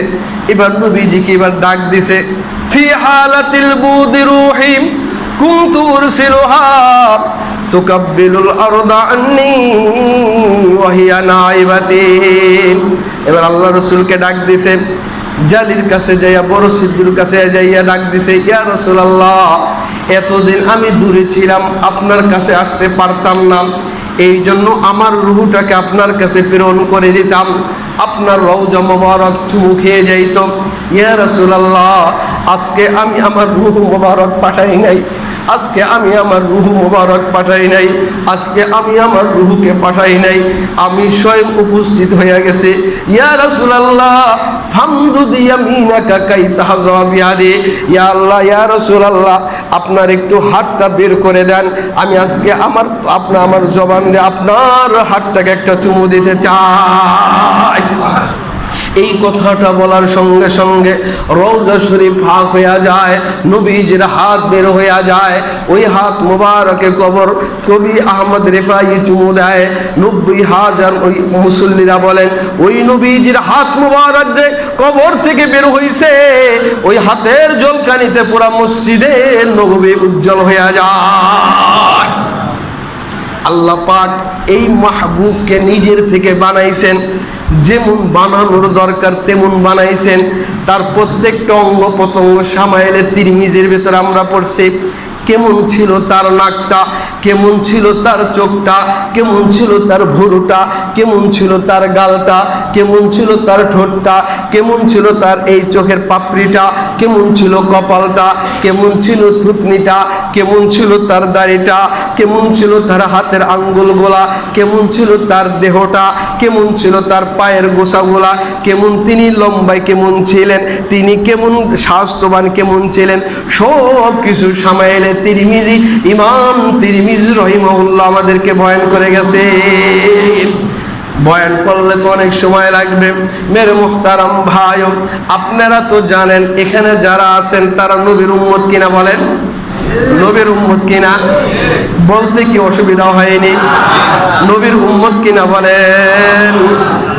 এবার নবীজিকে এবার ডাক দিছে, ফি হালাতিল বুদি রূহি কুনতু উরসিলুহা তুকাব্বিলুল আরদা আন্নী ওয়া হিয়া নাইবাতি। এবার আল্লাহ রাসূলকে ডাক দিছে, জালির কাছে যাইয়া, বড় সিদ্ধুর কাছে যাইয়া ডাক দিছে, ইয়া রাসূলুল্লাহ, এতদিন আমি দূরে ছিলাম, আপনার কাছে আসতে পারতাম না, এই জন্য আমার রূহটাকে আপনার কাছে প্রেরণ করে দিতাম, আপনার রওজা মুবারক চুমু খেয়ে যাইত। ইয়া রাসূলুল্লাহ, আজকে আমি আমার রূহ মুবারক পাঠাই নাই, আজকে আমি আমার রূহ মুবারক পাঠাই নাই, আজকে আমি আমার রূহকে পাঠাই নাই, আমি স্বয়ং উপস্থিত হয়ে গেছে। ইয়া রাসূলুল্লাহ, ফামদুদ ইয়ামিনাকা কাই তাহযা বিয়াদি, ইয়া আল্লাহ, ইয়া রাসূলুল্লাহ, আপনার একটু হাতটা বের করে দেন, আমি আজকে আমার জবান দিয়ে আপনার হাতটাকে একটা চুমু দিতে চাই। এই কথাটা বলার সঙ্গে সঙ্গে রওজা শরীফ ফাঁক হয়ে যায়, নবীজির হাত বের হয়ে যায়, ওই হাত মুবারকে কবি আহমদ রিফাই চুমু দেয়। 90,000 ওই মুসল্লিরা বলেন, ওই নবীজির হাত মুবারক যে কবর থেকে বের হইছে, ওই হাতের ঝলকানিতে পুরা মসজিদে নববী উজ্জ্বল হয়ে যায়। আল্লাহ পাক এই মাহবুবকে নিজের থেকে বানাইছেন, যেমন বানানোর দরকার তেমন বানাইছেন। তার প্রত্যেকটা অঙ্গ প্রত্যঙ্গ সামাইলে তিরমিজির ভেতরে আমরা পড়ছি, কেমন ছিল তার নাকটা, কেমন ছিল তার চোখটা, কেমন ছিল তার ভুরুটা, কেমন ছিল তার গালটা, কেমন ছিল তার ঠোঁটটা, কেমন ছিল তার এই চোখের পাপড়িটা, কেমন ছিল কপালটা, কেমন ছিল থুতনিটা, কেমন ছিল তার দাড়িটা, কেমন ছিল তার হাতের আঙ্গুলগুলা, কেমন ছিল তার দেহটা, কেমন ছিল তার পায়ের গোছাগুলা, কেমন তিনি লম্বায় কেমন ছিলেন, তিনি কেমন স্বাস্থ্যবান কেমন ছিলেন, সব কিছু সামাইলে তিরমিজি, ইমাম তিরমিজি রহিমাহুল্লাহ আমাদেরকে বয়ান করে গেছে। বয়ান করলে তো অনেক সময় লাগবে। মেরে মুহতারাম ভাই, আপনারা তো জানেন এখানে যারা আছেন তারা নবীর উম্মত কিনা, বলেন নবীর উম্মত কিনা? বলতে কি অসুবিধা হয়নি? নবীর উম্মত কিনা বলেন?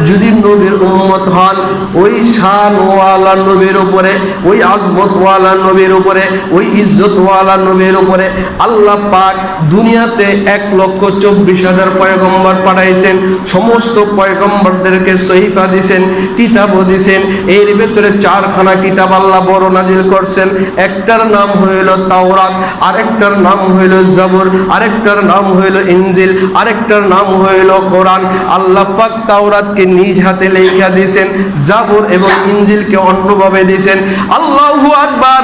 যদি নবীর উম্মত হন, ওই শানওয়ালা নবীর উপরে, ওই আজমতওয়ালা নবীর উপরে, ওই ইজ্জতওয়ালা নবীর উপরে আল্লাহ পাক দুনিয়াতে 1,24,000 পয়গম্বর পাঠাইছেন। সমস্ত পয়গম্বরদেরকে সহিফা দিয়েছেন, কিতাবও দিয়েছেন। এর ভিতরে 4খানা কিতাব আল্লাহ বড় নাজিল করছেন। একটার নাম হইল তাওরাত, আরেকটার নাম হইল জাবুর, আরেকটার নাম হইল ইনজিল, আরেকটার নাম হইল কোরআন। আল্লাহ পাক তাওরাতকে নিজ হাতে লেখা দিয়েছেন, জাবুর এবং ইনজিলকে অন্যভাবে দিয়েছেন। আল্লাহু আকবার।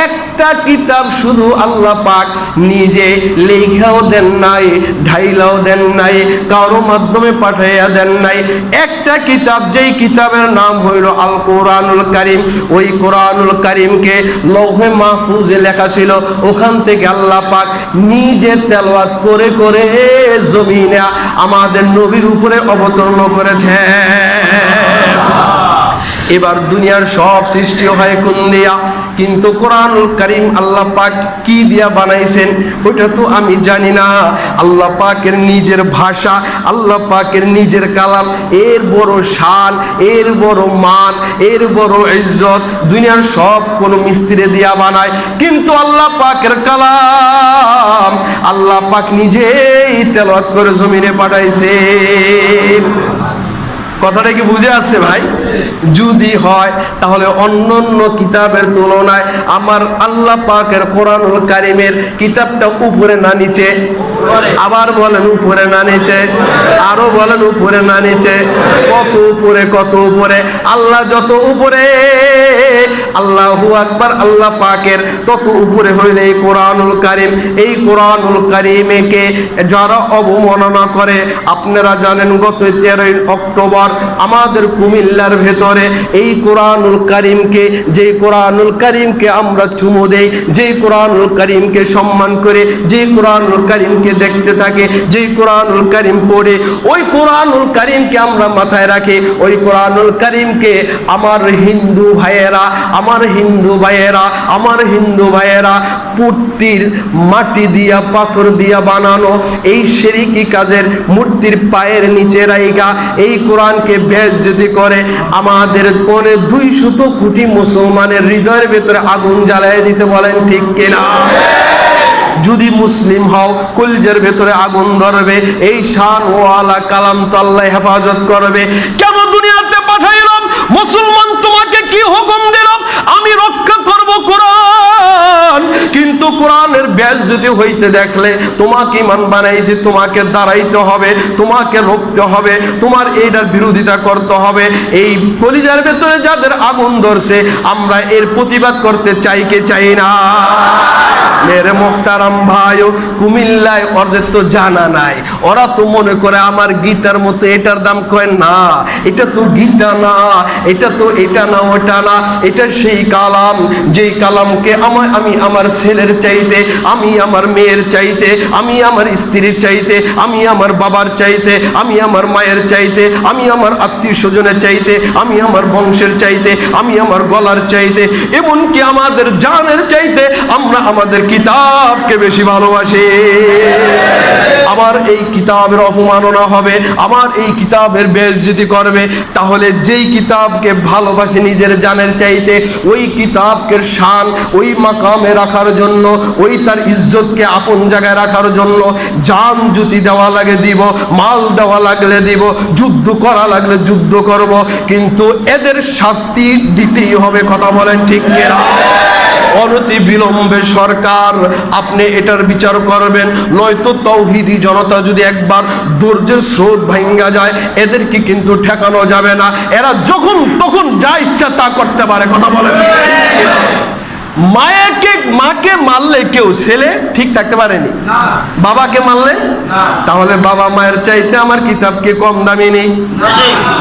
একটা কিতাব শুধু আল্লাহ পাক নিজে লেখাও দেন নাই, ঢাইলাও দেন নাই, কারো মাধ্যমে পাঠাইয়া দেন নাই। একটা কিতাব, যেই কিতাবের নাম হইল আল কোরআনুল কারীম। ওই কোরআনুল কারীমকে লৌহে মাহফুজে লেখা ছিল, ওখান থেকে আল্লাহ পাক নিজে তেলাওয়াত করে করে জমিনে আমাদের নবীর উপরে অবতীর্ণ করেছে। এবার দুনিয়ার সব সৃষ্টি হয় কোন দিয়া, কিন্তু কোরআনুল কারীম আল্লাহ পাক কি দিয়া বানাইছেন ওইটা তো আমি জানি না। আল্লাহ পাকের নিজের ভাষা, আল্লাহ পাকের নিজের কালাম, এর বড় শান, এর বড় মান, এর বড় ইজ্জত দুনিয়ার সব কোন মিস্ত্রি দিয়া বানায়, কিন্তু আল্লাহ পাকের কালাম আল্লাহ পাক নিজেই তেলাওয়াত করে জমিনে পাঠাইছে। কথাটা কি বুঝে আসছে ভাই? যদি হয় তাহলে অন্যান্য কিতাবের তুলনায় আমার আল্লাহ পাকের কোরআনুল কারীমের কিতাবটা উপরে না নিচে? আবার বলেন উপরে না নিচে? আরো বলেন উপরে না নিচে? কত উপরে, কত উপরে? আল্লাহ যত উপরে, আল্লাহু আকবার, আল্লাহ পাকের তত উপরে হইলে এই কোরআনুল কারীম, এই কোরআনুল কারীমকে যারা অবমাননা করে, আপনারা জানেন গত 13 অক্টোবর আমাদের কুমিল্লার ভেতরে এই কোরআনুল কারীমকে, যে কোরআনুল কারীমকে আমরা চুমু দেই, যে কোরআনুল কারীমকে সম্মান করে, যে কোরআনুল কারীমকে দেখতে থাকে, যে কোরআনুল কারীম পড়ে, ওই কোরআনুল কারীমকে আমরা মাথায় রাখি, ওই কোরআনুল কারীমকে আমার হিন্দু ভাইয়েরা, আমার হিন্দু ভাইয়েরা, আমার হিন্দু ভাইয়েরা মূর্তির মাটি দিয়া পাথর দিয়া বানানো এই শিরকি কাজের মূর্তির পায়ের নিচে রাইগা এই কোরআনকে বেইজ্জতি করে আমাদের পরে 200 কোটি মুসলমানের হৃদয়ের ভেতরে আগুন জ্বালায় দিছে। বলেন ঠিক কিনা? যদি মুসলিম হও কলজের ভেতরে আগুন ধরবে, এই শান ওয়ালা কালাম তো আল্লাহ হেফাজত করবে। কেন দুনিয়াতে পাঠাইলাম? মুসলমান তোমাকে কি হুকুম দিলাম? আমি রক্ষা করব কোরআন, কিন্তু কোরআনের বেইজ্জতি হইতে দেখলে তোমাকে ইমান বানাইছে, তোমাকে দাঁড়াইতে হবে, তোমাকে রুখতে হবে, তোমার এইটার বিরোধিতা করতে হবে। এই কলিজার ভেতরে যাদের আগুন ধরছে আমরা এর প্রতিবাদ করতে চাই কে চাই না? মেরে মোহতারাম ভাইও, কুমিল্লায় ওদের তো জানা নাই, ওরা তো মনে করে আমার গীতার মতো এটার দাম কয় না, এটা তো গীতা না, এটা তো এটা না ওটা না, এটা সেই কালাম যেই কালামকে আমি আমার ছেলের চাইতে, আমি আমার মেয়ের চাইতে, আমি আমার স্ত্রীর চাইতে, আমি আমার বাবার চাইতে, আমি আমার মায়ের চাইতে, আমি আমার আত্মীয় স্বজনের চাইতে, আমি আমার বংশের চাইতে, আমি আমার গলার চাইতে, এমনকি আমাদের জানের চাইতে আমরা আমাদের কিতাবকে বেশি ভালোবাসি। আমার এই কিতাবের অপমাননা হবে, আমার এই কিতাবের বেইজ্জতি করবে, তাহলে যেই কিতাবকে ভালোবাসে নিজের জানের চাইতে, ওই কিতাবকে শান ওই মাকামে রাখার জন্য, ওই তার ইজ্জতকে আপন জায়গায় রাখার জন্য জান জুতি দেওয়া লাগে দিব, মাল দেওয়া লাগলে দিব, যুদ্ধ করা লাগলে যুদ্ধ করব, কিন্তু এদের শাস্তি দিতেই হবে। কথা বলেন ঠিক কিনা? অনতি বিলম্বে সরকার আপনি এটার বিচার করবেন, নয়তো তাওহীদি জনতা যদি একবার ধৈর্যের স্রোত ভাঙ্গা যায় এদেরকে কিন্তু ঠেকানো যাবে না। এরা যখন তখন যা ইচ্ছা তা করতে পারে। কথা বলেন। মাকে মারলে কেউ ছেলে ঠিক থাকতে পারেনি, বাবাকে মারলে তাহলে বাবা মায়ের চাইতে আমার কিতাবকে কম দামি নেই,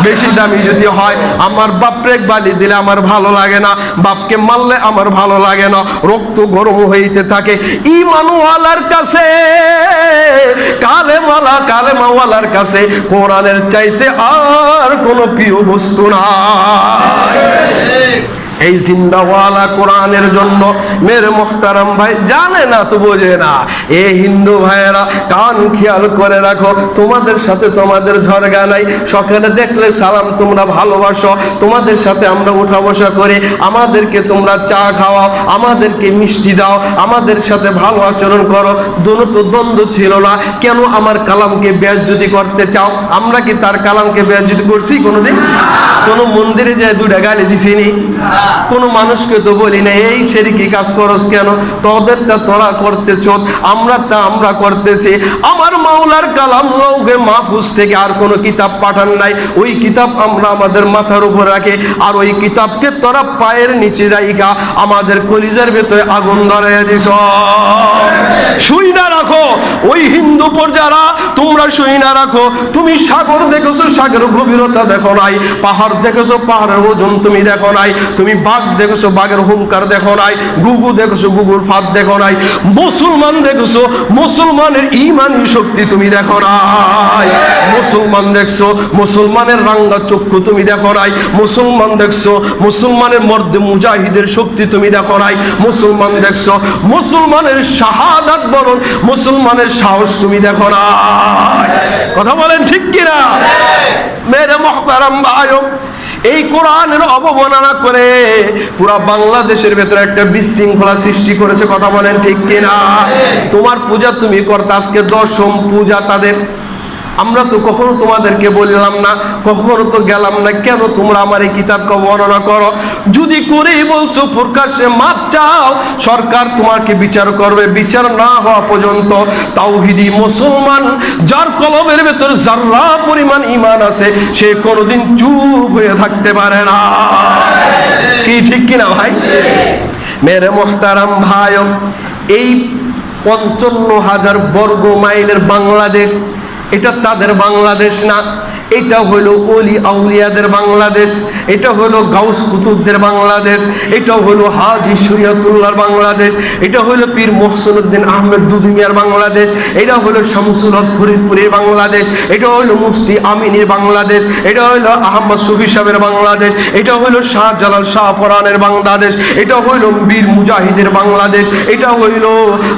বেশি দামি যদি হয়। আমার বাপরে বালি দিলে আমার ভালো লাগে না, বাপকে মারলে আমার ভালো লাগে না, রক্ত গরম হইতে থাকে। ঈমানওয়ালার কাছে, কালেমাওয়ালার কাছে কোরআনের চাইতে আর কোনো প্রিয় বস্তু নাই। এই জিন্দাওয়ালা কোরআনের জন্য মেরে মোহতারাম ভাই জানে না তো বোঝে না। এ হিন্দু ভাইয়েরা কান খেয়াল করে রাখো, তোমাদের সাথে তোমাদের ঝরগা নাই, সকালে দেখলে সালাম তোমরা ভালোবাসো, তোমাদের সাথে আমরা উঠা বসা করে, আমাদেরকে তোমরা চা খাওয়াও, আমাদেরকে মিষ্টি দাও, আমাদের সাথে ভালো আচরণ করো, দোনো তো দ্বন্দ্ব ছিল না। কেন আমার কালামকে বেইজ্জতি করতে চাও? আমরা কি তার কালামকে বেইজ্জতি করছি কোনোদিন? কোনো মন্দিরে যায় দুটা গালি দিছিনি? কোন মানুষকে তো বলি না এই শিরকি কাজ করস কেন, তোদেরটা তোরা করতেছ, আমরা করতেছি। আমার মাওলার কালাম লৌহে মাহফুজ থেকে আর কোন কিতাব পাঠান নাই, ওই কিতাব আমরা আমাদের মাথার উপর রাখে, আর ওই কিতাবকে তোরা পায়ের নিচে রাইখা আমাদের কলিজার ভেতরে আগুন ধরাইয়া দিছ। শুই না রাখো ওই হিন্দু প্রজারা, তোমরা শুই না রাখো। তুমি সাগর দেখেছো, সাগরের গভীরতা দেখো নাই, পাহাড় দেখেছো, পাহাড়ের ওজন তুমি দেখো নাই, তুমি বাঘ দেখেছো, বাঘের হুঙ্কার দেখো নাই, গুগু দেখেছো, গুগুর ফাঁদ দেখো নাই, মুসলমান দেখেছো, মুসলমানের ঈমানি শক্তি তুমি দেখো নাই, মুসলমান দেখছো, মুসলমানের রাঙ্গা চক্ষু তুমি দেখো নাই, মুসলমান দেখছো, মুসলমানের মর্দে মুজাহিদের শক্তি তুমি দেখো নাই, মুসলমান দেখছো, মুসলমানের শাহাদাত বরণ, মুসলমানের সাহস তুমি দেখো নাই। কথা বলেন ঠিক কিনা? মেরে মুহতারাম ভাইও, এই কোরআনের অবমাননা করে পুরা বাংলাদেশের ভেতরে একটা বিশৃঙ্খলা সৃষ্টি করেছে। কথা বলেন ঠিক কিনা? তোমার পূজা তুমি করতে, আজকে 10ম পূজা তাদের, আমরা তো কখনো তোমাদেরকে বললাম না, কখনো তো গেলাম না, কেন তোমরা আমার এই কিতাবকে বর্ণনা করো? যদি করেই বলছো প্রকাশ্যে মাপ চাও, সরকার তোমাকে বিচার করবে। বিচার না হওয়া পর্যন্ত তাওহীদি মুসলমান যার কলমের ভেতর যাররা পরিমাণ ঈমান আছে, সে কোনোদিন চুপ হয়ে থাকতে পারে না। কি ঠিক কিনা ভাই? মেরে মুহতারাম ভাই, এই 55,000 বর্গ মাইলের বাংলাদেশ, এটা তাদের বাংলাদেশ না, এটা হলো ওলি আউলিয়াদের বাংলাদেশ, এটা হলো গাউস কুতুবদের বাংলাদেশ, এটা হলো হাজী শরীয়তুল্লাহর বাংলাদেশ, এটা হলো পীর মোহসিনুদ্দিন আহমেদ দুদুমিয়ার বাংলাদেশ, এটা হলো শামসুল হক ফরিদপুরের বাংলাদেশ, এটা হলো মুফতি আমিনের বাংলাদেশ, এটা হলো আহমদ শফি সাহেবের বাংলাদেশ, এটা হলো শাহজালাল শাহপরানের বাংলাদেশ, এটা হলো বীর মুজাহিদের বাংলাদেশ, এটা হলো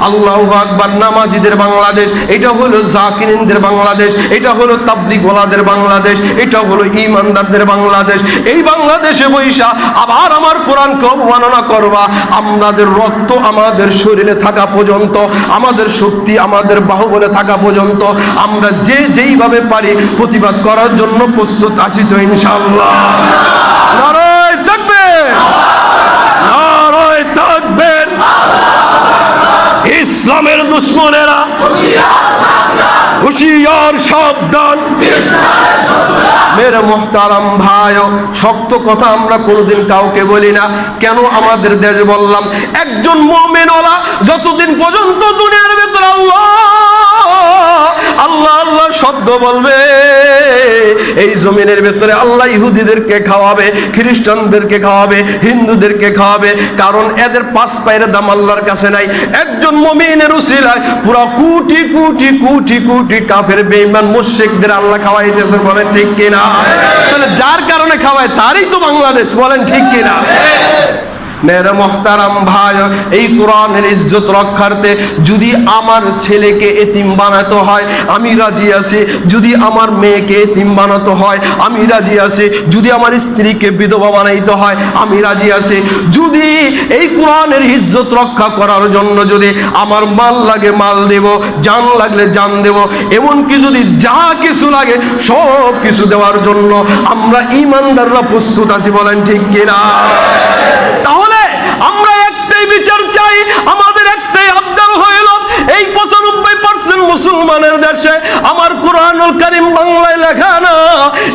আল্লাহু আকবার নামাজিদের বাংলাদেশ, এটা হলো জাকিরিনদের বাংলাদেশ, এটা হলো তাবলীগ ওয়ালাদের বাংলাদেশ, এটা হলো ঈমানদারদের বাংলাদেশ। এই বাংলাদেশে বৈশা আবার আমার কোরআনকে অবমাননা করবা। আমাদের রক্ত আমাদের শরীরে থাকা পর্যন্ত, আমাদের শক্তি আমাদের বাহুবলে থাকা পর্যন্ত আমরা যেইভাবে পারি প্রতিবাদ করার জন্য প্রস্তুত আছি তো ইনশাআল্লাহ। নারায়ে তাকবীর, নারায়ে তাকবীর। ইসলামের দুশমনেরা হুঁশিয়ার সাবধান। মেরে মুহতারাম ভাই, শক্ত কথা আমরা কোনোদিন কাউকে বলি না। কেন আমাদের দেশ বললাম? একজন মুমিনওয়ালা যতদিন পর্যন্ত দুনিয়ার ভেতর আল্লাহ আল্লাহ আল্লাহ শব্দ বলবে, এই জমিনের ভেতরে আল্লাহ ইহুদিদেরকে খাওয়াবে, খ্রিস্টানদেরকে খাওয়াবে, হিন্দুদেরকে খাওয়াবে, কারণ এদের 5 পায়ের দাম আল্লাহর কাছে নাই। একজন মুমিনের উসিলায় পুরো কোটি কোটি কোটি কোটি কাফের বেঈমান মুশরিকদের আল্লাহ খাওয়াইতেছে, বলেন ঠিক কিনা? তাহলে যার কারণে খাওয়ায় তারই তো বাংলাদেশ, বলেন ঠিক কিনা? মেরে মুহতারাম ভাই, এই কোরআনের ইজ্জত রক্ষার্থে যদি আমার ছেলেকে এতিম বানাতে হয় আমি রাজি আছি, যদি আমার মেয়েকে এতিম বানাতে হয় আমি রাজি আছি, যদি আমার স্ত্রীকে বিধবা বানাইতে হয় আমি রাজি আছি, যদি এই কোরআনের ইজ্জত রক্ষা করার জন্য যদি আমার মাল লাগে মাল দেব, জান লাগলে জান দেব, এমনকি যদি যা কিছু লাগে সব কিছু দেওয়ার জন্য আমরা ঈমানদাররা প্রস্তুত আছি, বলেন ঠিক কিনা? তাহলে আমরা একটাই বিচার চাই, আমাদের একটাই আবদার হইল, এই 95% মুসলমানের দেশে আমার কোরআনুল কারীম বাংলায় লেখা না,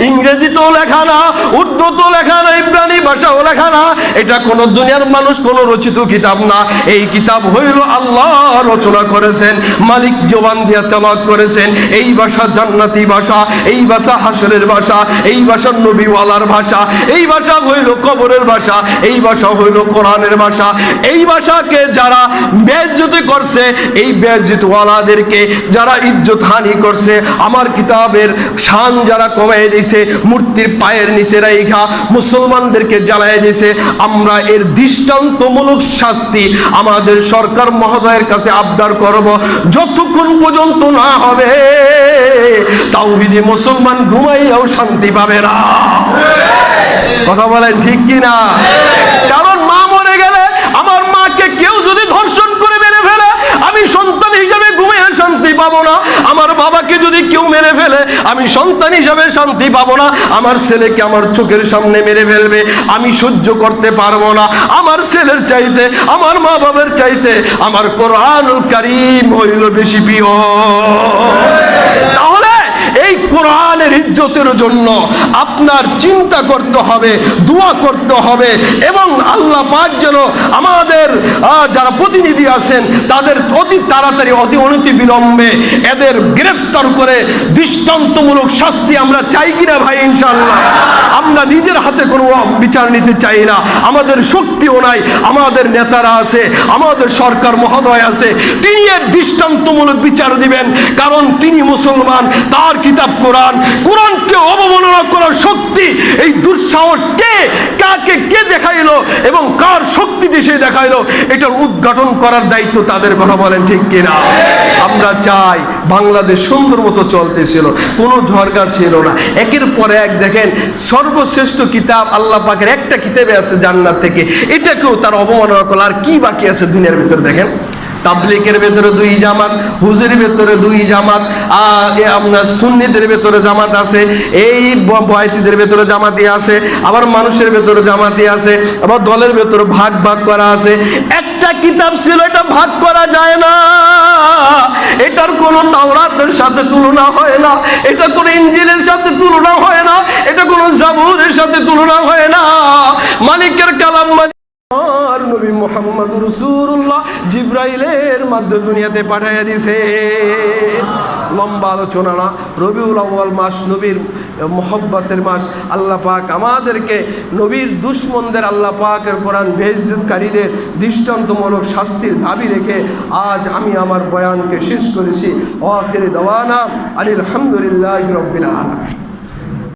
ইংরেজিতেও লেখা না, উর্দুতেও লেখা না, ইব্রানি ভাষাও লেখা না। এটা কোন দুনিয়ার মানুষ কোন রচিত কিতাব না। এই কিতাব হইল আল্লাহ রচনা করেছেন, মালিক জবান দিয়ে তেলাওয়াত করেছেন। এই ভাষা জান্নাতি ভাষা, এই ভাষা হাসরের ভাষা, এই ভাষা নবীওয়ালার ভাষা, এই ভাষা হইল কবরের ভাষা, এই ভাষা হইল কোরআনের ভাষা। এই ভাষাকে যারা বেইজ্জতি করছে, এই বেইজ্জতওয়ালাদেরকে যারা ইজ্জত হানি করছে, আমার কিতাবের শান যারা কমায় দিয়েছে, মূর্তির পায়ের নিচে রাইখা মুসলমানদেরকে জ্বালায় দিয়েছে, আমরা এর দৃষ্টান্তমূলক শাস্তি আমাদের সরকার মহোদয়ের কাছে আবদার করব। যতক্ষণ পর্যন্ত না হবে তাওহীদি মুসলমান ঘুমাইয়াও শান্তি পাবে না। কথা বলেন ঠিক কিনা? কারণ মা মরে গেলে, আমার মাকে কেউ যদি ধর্ষণ করে মেরে ফেলে, আমি সন্তান হিসেবে ঘুমিয়ে শান্তি পাবো না। আমার বাবাকে যদি কেউ মেরে ফেলে, আমি সন্তান হিসেবে শান্তি পাবো না। আমার ছেলেকে আমার চোখের সামনে মেরে ফেলবে, আমি সহ্য করতে পারবো না। আমার ছেলের চাইতে, আমার মা বাবার চাইতে আমার কোরআনুল কারীম হইল বেশি প্রিয়। তাহলে এই কোরআনের ইজ্জতের জন্য আপনার চিন্তা করতে হবে, দোয়া করতে হবে, এবং আল্লাহ পাক যেন আমাদের যারা প্রতিনিধি আছেন তাদের অতি তাড়াতাড়ি অতি অনতি বিলম্বে এদের গ্রেফতার করে দৃষ্টান্তমূলক শাস্তি আমরা চাই কিনা ভাই? ইনশাআল্লাহ। আমরা নিজের হাতে কোনো বিচার নিতে চাই না, আমাদের শক্তিও নাই। আমাদের নেতারা আছে, আমাদের সরকার মহোদয় আছে, তিনি এর দৃষ্টান্তমূলক বিচার দিবেন, কারণ তিনি মুসলমান। তার কিতাব কোরআন, কোরআনকে অবমাননা করার শক্তি, এই দুঃসাহস কাকে কে দেখাইলো এবং কার শক্তি দিয়ে সে দেখাইলো, এটার উদ্ঘাটন করার দায়িত্ব তাদের। কথা বলেন ঠিক কিনা? আমরা চাই বাংলাদেশ সুন্দর মতো চলতেছিল, কোনো ঝরকা ছিল না, একের পর এক। দেখেন সর্বশ্রেষ্ঠ কিতাব আল্লাহ পাকের একটা কিতাবে আছে জান্নাত থেকে, এটাকেও তার অবমাননা করলো। আর কি বাকি আছে দুনিয়ার ভিতরে? দেখেন তাবলিগের ভেতরে 2 জামাত, হুজুরের ভেতরে 2 জামাত, আপনার সুন্নিদের ভেতরে জামাত আছে, এই বয়াতিদের ভেতরে জামাতি আছে, আবার মানুষের ভেতরে জামাতি আছে, আবার দলের ভেতরে ভাগ ভাগ করা আছে। একটা কিতাব ছিল, এটা ভাগ করা যায় না, এটার কোনো তাওরাতের সাথে তুলনা হয় না, এটা কোনো ইনজিলের সাথে তুলনা হয় না, এটা কোনো জাবুরের সাথে তুলনা হয় না। মালিকের কালাম আর নবী মুহাম্মদ রাসূলুল্লাহ জিবরাইলের মাধ্যমে দুনিয়াতে পাঠাইয়া দিয়েছে। লম্বা আলোচনা না, রবিউল আউয়াল মাস নবীর মোহব্বতের মাস। আল্লাহ পাক আমাদেরকে নবীর দুশমনদের, আল্লাহ পাকের কোরআন বেইজ্জতকারীদের দৃষ্টান্তমূলক শাস্তির দাবি রেখে আজ আমি আমার বয়ানকে শেষ করেছি। আখির দাওয়ানা আলহামদুলিল্লাহি রাব্বিল আলামিন।